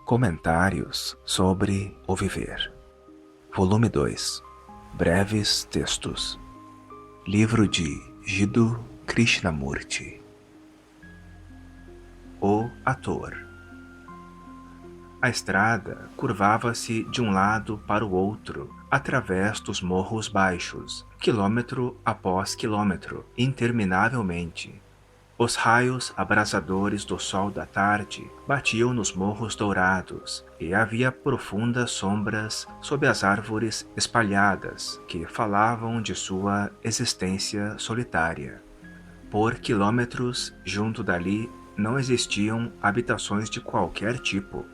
Comentários sobre o Viver. Volume 2. Breves textos. Livro de Jiddu Krishnamurti. O ator. A estrada curvava-se de um lado para o outro, através dos morros baixos, quilômetro após quilômetro, interminavelmente. Os raios abrasadores do sol da tarde batiam nos morros dourados, e havia profundas sombras sob as árvores espalhadas que falavam de sua existência solitária. Por quilômetros junto dali não existiam habitações de qualquer tipo.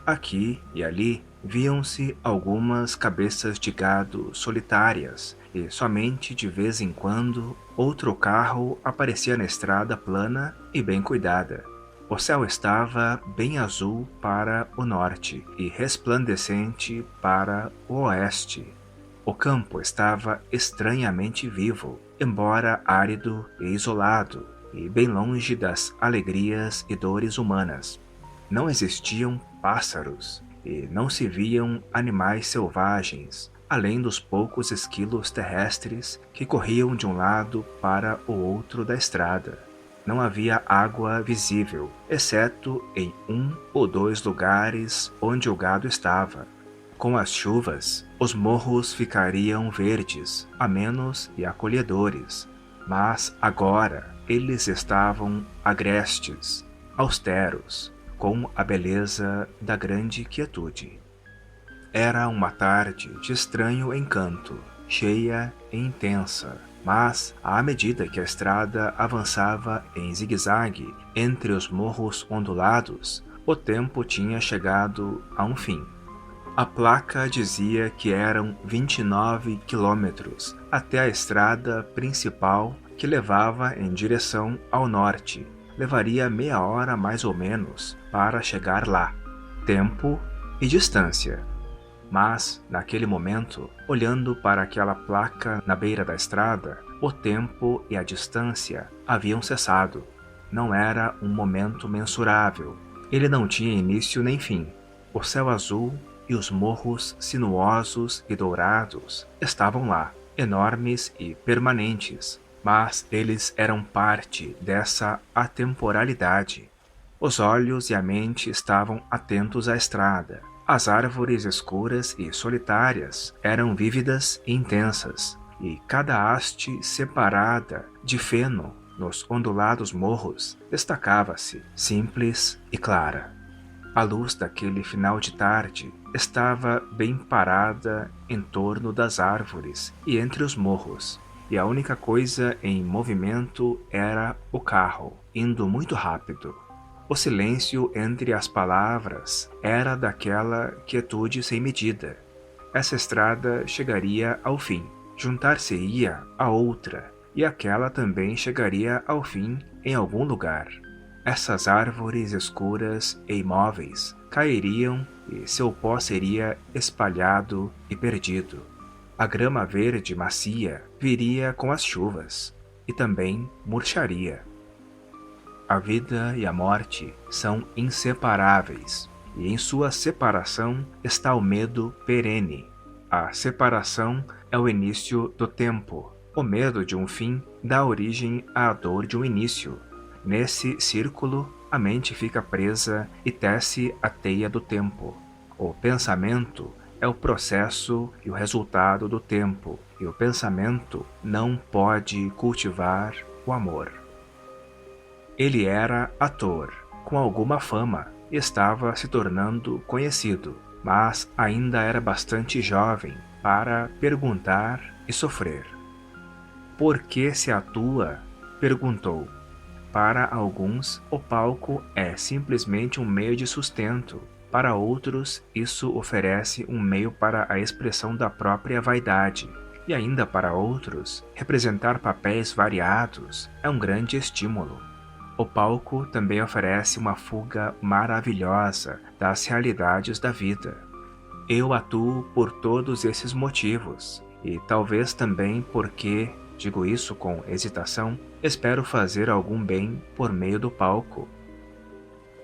Aqui e ali viam-se algumas cabeças de gado solitárias, e somente de vez em quando outro carro aparecia na estrada plana e bem cuidada. O céu estava bem azul para o norte e resplandecente para o oeste. O campo estava estranhamente vivo, embora árido e isolado, e bem longe das alegrias e dores humanas. Não existiam pássaros, e não se viam animais selvagens, além dos poucos esquilos terrestres que corriam de um lado para o outro da estrada. Não havia água visível, exceto em 1 ou 2 lugares onde o gado estava. Com as chuvas, os morros ficariam verdes, amenos e acolhedores, mas agora eles estavam agrestes, austeros, com a beleza da grande quietude. Era uma tarde de estranho encanto, cheia e intensa, mas, à medida que a estrada avançava em zigue-zague entre os morros ondulados, o tempo tinha chegado a um fim. A placa dizia que eram 29 quilômetros até a estrada principal que levava em direção ao norte. Levaria meia hora mais ou menos para chegar lá. Tempo e distância. Mas, naquele momento, olhando para aquela placa na beira da estrada, o tempo e a distância haviam cessado. Não era um momento mensurável. Ele não tinha início nem fim. O céu azul e os morros sinuosos e dourados estavam lá, enormes e permanentes, mas eles eram parte dessa atemporalidade. Os olhos e a mente estavam atentos à estrada. As árvores escuras e solitárias eram vívidas e intensas, e cada haste separada de feno nos ondulados morros destacava-se, simples e clara. A luz daquele final de tarde estava bem parada em torno das árvores e entre os morros, e a única coisa em movimento era o carro, indo muito rápido. O silêncio entre as palavras era daquela quietude sem medida. Essa estrada chegaria ao fim, juntar-se-ia a outra, e aquela também chegaria ao fim em algum lugar. Essas árvores escuras e imóveis cairiam e seu pó seria espalhado e perdido. A grama verde macia viria com as chuvas e também murcharia. A vida e a morte são inseparáveis, e em sua separação está o medo perene. A separação é o início do tempo. O medo de um fim dá origem à dor de um início. Nesse círculo, a mente fica presa e tece a teia do tempo. O pensamento é o processo e o resultado do tempo, e o pensamento não pode cultivar o amor. Ele era ator, com alguma fama, e estava se tornando conhecido, mas ainda era bastante jovem para perguntar e sofrer. Por que se atua? Perguntou. Para alguns, o palco é simplesmente um meio de sustento. Para outros, isso oferece um meio para a expressão da própria vaidade. E ainda para outros, representar papéis variados é um grande estímulo. O palco também oferece uma fuga maravilhosa das realidades da vida. Eu atuo por todos esses motivos, e talvez também porque, digo isso com hesitação, espero fazer algum bem por meio do palco.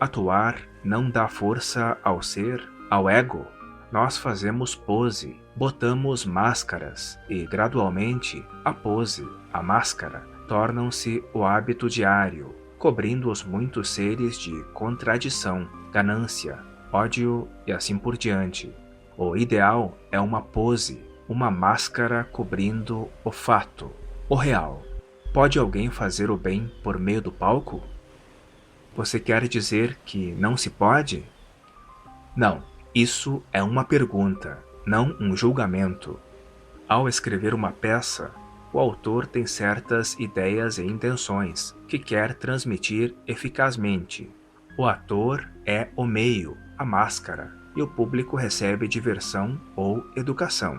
atuar não dá força ao ser, ao ego, nós fazemos pose, botamos máscaras e, gradualmente, a pose, a máscara, tornam-se o hábito diário, cobrindo os muitos seres de contradição, ganância, ódio e assim por diante. O ideal é uma pose, uma máscara cobrindo o fato, o real. Pode alguém fazer o bem por meio do palco? Você quer dizer que não se pode? Não, isso é uma pergunta, não um julgamento. Ao escrever uma peça, o autor tem certas ideias e intenções que quer transmitir eficazmente. O ator é o meio, a máscara, e o público recebe diversão ou educação.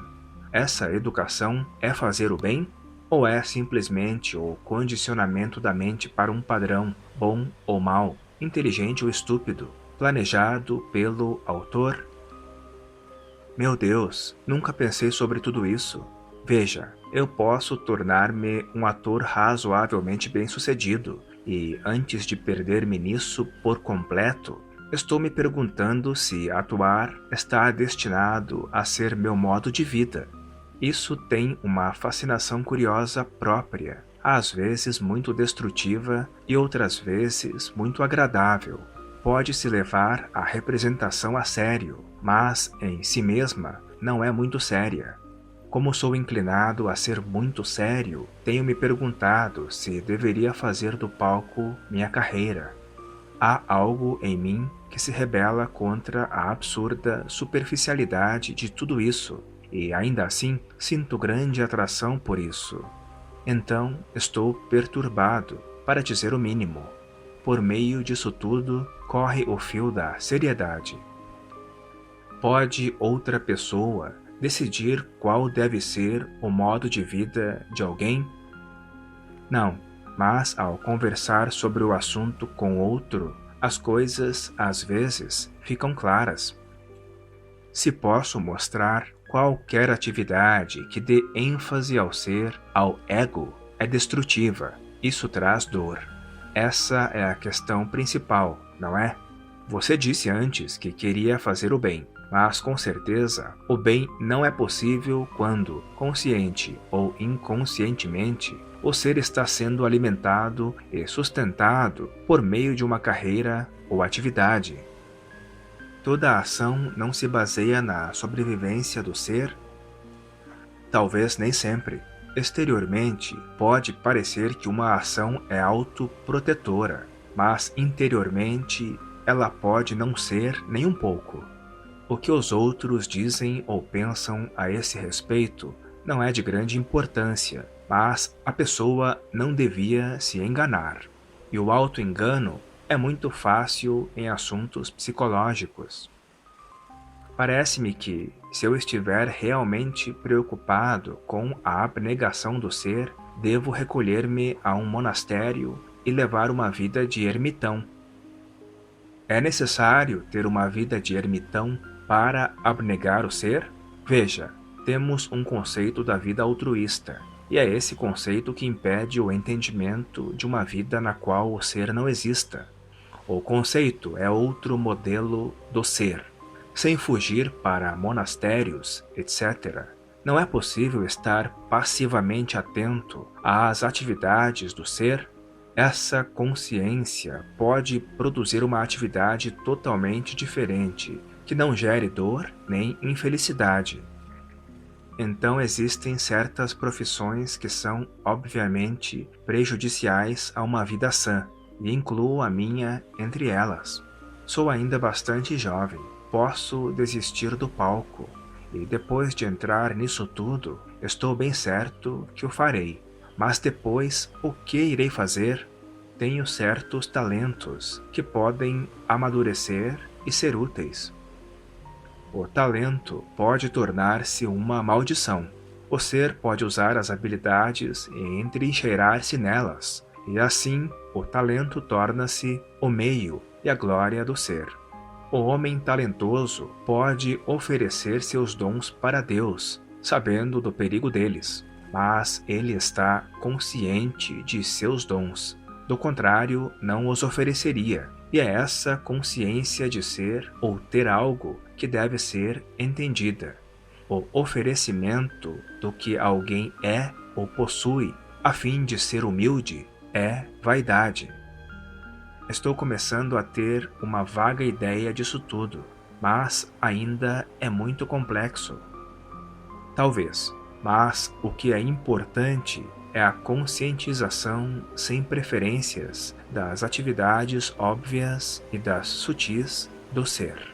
Essa educação é fazer o bem? Ou é simplesmente o condicionamento da mente para um padrão, bom ou mal, inteligente ou estúpido, planejado pelo autor? Meu Deus, nunca pensei sobre tudo isso. Veja, eu posso tornar-me um ator razoavelmente bem-sucedido, e antes de perder-me nisso por completo, estou me perguntando se atuar está destinado a ser meu modo de vida. Isso tem uma fascinação curiosa própria, às vezes muito destrutiva e outras vezes muito agradável. Pode-se levar a representação a sério, mas em si mesma não é muito séria. Como sou inclinado a ser muito sério, tenho me perguntado se deveria fazer do palco minha carreira. Há algo em mim que se rebela contra a absurda superficialidade de tudo isso, e ainda assim sinto grande atração por isso. Então estou perturbado, para dizer o mínimo. Por meio disso tudo corre o fio da seriedade. Pode outra pessoa decidir qual deve ser o modo de vida de alguém? Não, mas ao conversar sobre o assunto com outro, as coisas, às vezes, ficam claras. Se posso mostrar qualquer atividade que dê ênfase ao ser, ao ego, é destrutiva. Isso traz dor. Essa é a questão principal, não é? Você disse antes que queria fazer o bem, mas com certeza o bem não é possível quando, consciente ou inconscientemente, o ser está sendo alimentado e sustentado por meio de uma carreira ou atividade. Toda a ação não se baseia na sobrevivência do ser? Talvez nem sempre. Exteriormente, pode parecer que uma ação é autoprotetora, mas interiormente ela pode não ser nem um pouco. O que os outros dizem ou pensam a esse respeito não é de grande importância, mas a pessoa não devia se enganar. E o auto-engano é muito fácil em assuntos psicológicos. Parece-me que, se eu estiver realmente preocupado com a abnegação do ser, devo recolher-me a um monastério e levar uma vida de ermitão. É necessário ter uma vida de ermitão para abnegar o ser? Veja, temos um conceito da vida altruísta, e é esse conceito que impede o entendimento de uma vida na qual o ser não exista. O conceito é outro modelo do ser. Sem fugir para monastérios, etc., não é possível estar passivamente atento às atividades do ser? Essa consciência pode produzir uma atividade totalmente diferente, que não gere dor nem infelicidade. Então existem certas profissões que são, obviamente, prejudiciais a uma vida sã, e incluo a minha entre elas. Sou ainda bastante jovem, posso desistir do palco, e depois de entrar nisso tudo, estou bem certo que o farei. Mas depois, o que irei fazer? Tenho certos talentos que podem amadurecer e ser úteis. O talento pode tornar-se uma maldição. O ser pode usar as habilidades e entrincheirar-se nelas, e assim o talento torna-se o meio e a glória do ser. O homem talentoso pode oferecer seus dons para Deus, sabendo do perigo deles, mas ele está consciente de seus dons. Do contrário, não os ofereceria. E é essa consciência de ser ou ter algo que deve ser entendida. O oferecimento do que alguém é ou possui, a fim de ser humilde, é vaidade. Estou começando a ter uma vaga ideia disso tudo, mas ainda é muito complexo. Talvez, mas o que é importante é a conscientização sem preferências das atividades óbvias e das sutis do ser.